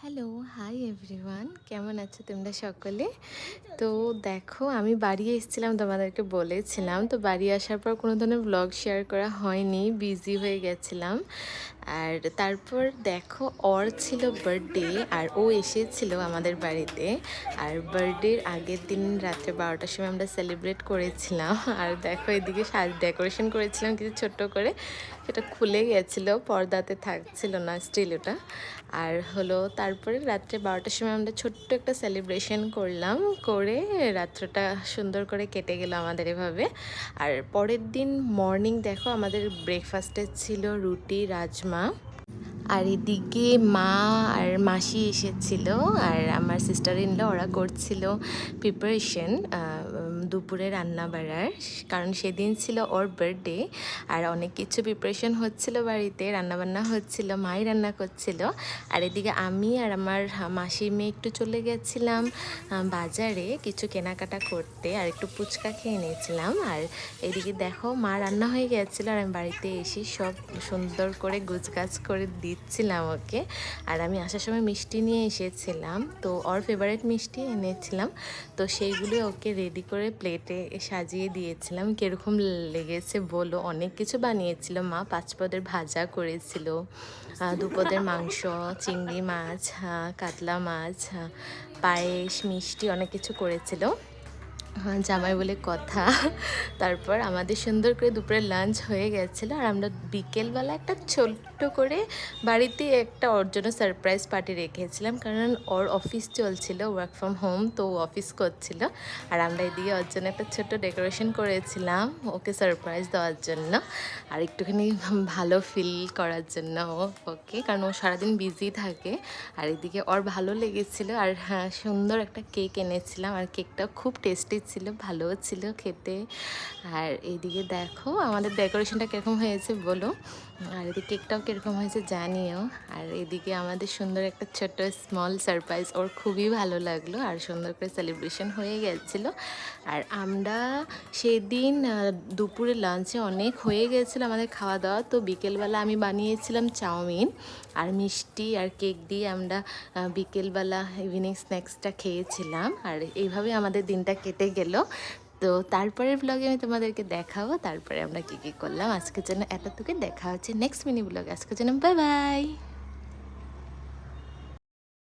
Hello, hi everyone, কেমন আছো তোমরা সকলে? তো দেখো, আমি বাড়ি এসেছিলাম, তোমাদেরকে বলেছিলাম। তো বাড়ি আসার পর কোনো ধরনের ব্লগ শেয়ার করা হয়নি, বিজি হয়ে গেছিলাম। আর তারপর দেখো, ওর ছিল বার্থডে আর ও এসেছিল আমাদের বাড়িতে। আর বার্থডের আগের দিন রাত্রে 12টার সময় আমরা সেলিব্রেট করেছিলাম। আর দেখো, এদিকে ডেকোরেশন করেছিলাম কিছু ছোট্ট করে, সেটা খুলে গেছিলো, পর্দাতে থাকছিল না স্টিল ওটা। আর হলো তারপরে রাত্রে 12টার সময় আমরা ছোট্ট একটা সেলিব্রেশন করলাম, করে রাত্রটা সুন্দর করে কেটে গেল আমাদের এভাবে। আর পরের দিন মর্নিং দেখো, আমাদের ব্রেকফাস্টে ছিল রুটি রাজমা। আর এদিকে মা আর মাসি এসেছিল, আর আমার সিস্টার ইনলা, ওরা করছিল প্রিপারেশন দুপুরে রান্না বাড়ার, কারণ সেদিন ছিল ওর বার্থডে। আর অনেক কিছু প্রিপারেশন হচ্ছিল বাড়িতে, রান্নাবান্না হচ্ছিল, মাই রান্না করছিল। আর এদিকে আমি আর আমার মাসির মেয়ে একটু চলে গেছিলাম বাজারে কিছু কেনাকাটা করতে, আর একটু ফুচকা খেয়ে নিয়েছিলাম। আর এদিকে দেখো, মা রান্না হয়ে গেছিলো, আর আমি বাড়িতে এসে সব সুন্দর করে গুছগাছ করে দিচ্ছিলাম ওকে। আর আমি আসার সময় মিষ্টি নিয়ে এসেছিলাম, তো ওর ফেভারিট মিষ্টি এনেছিলাম, তো সেইগুলো ওকে রেডি করে প্লেটে সাজিয়ে দিয়েছিলাম। কীরকম লেগেছে বলো? অনেক কিছু বানিয়েছিল মা, 5 পদের ভাজা করেছিল, 2 পদের মাংস, চিংড়ি মাছ, কাতলা মাছ, পায়েস, মিষ্টি, অনেক কিছু করেছিল। জামাই বলে কথা। তারপর আমাদের সুন্দর করে দুপুরে লাঞ্চ হয়ে গেছিলো, আর আমরা বিকেলবেলা একটা ছোট্ট করে বাড়িতে একটা ওর জন্য সারপ্রাইজ পার্টি রেখেছিলাম, কারণ ওর অফিস চলছিল, ওয়ার্ক ফ্রম হোম, তো অফিস করছিল। আর আমরা এদিকে ওর জন্য একটা ছোট্ট ডেকোরেশন করেছিলাম ওকে সারপ্রাইজ দেওয়ার জন্য, আর একটুখানি ভালো ফিল করার জন্য ওকে, কারণ ও সারাদিন বিজি থাকে। আর এদিকে ওর ভালো লেগেছিলো। আর হ্যাঁ, সুন্দর একটা কেক এনেছিলাম, আর কেকটা খুব টেস্টি ছিল, ভালোও ছিল খেতে। আর এইদিকে দেখো আমাদের ডেকোরেশনটা কীরকম হয়েছে বলো, আর এদিকে কেকটাও কীরকম হয়েছে জানিও। আর এদিকে আমাদের সুন্দর একটা ছোট্ট স্মল সারপ্রাইজ, ওর খুবই ভালো লাগলো, আর সুন্দর করে সেলিব্রেশন হয়ে গেছিলো। আর আমরা সেদিন দুপুরে লাঞ্চে অনেক হয়ে গেছিলো আমাদের খাওয়া দাওয়া, তো বিকেলবেলা আমি বানিয়েছিলাম চাউমিন আর মিষ্টি আর কেক দিয়ে আমরা বিকেলবেলা ইভিনিং স্ন্যাক্সটা খেয়েছিলাম। আর এইভাবে আমাদের দিনটা কেটে গেল। তো তারপরের ব্লগে আমি তোমাদেরকে দেখাবো তারপরে আমরা কী কী করলাম। আজকের জন্য এতটুকু, দেখা হচ্ছে নেক্সট মিনি ব্লগে। আজকের জন্য বাই বাই।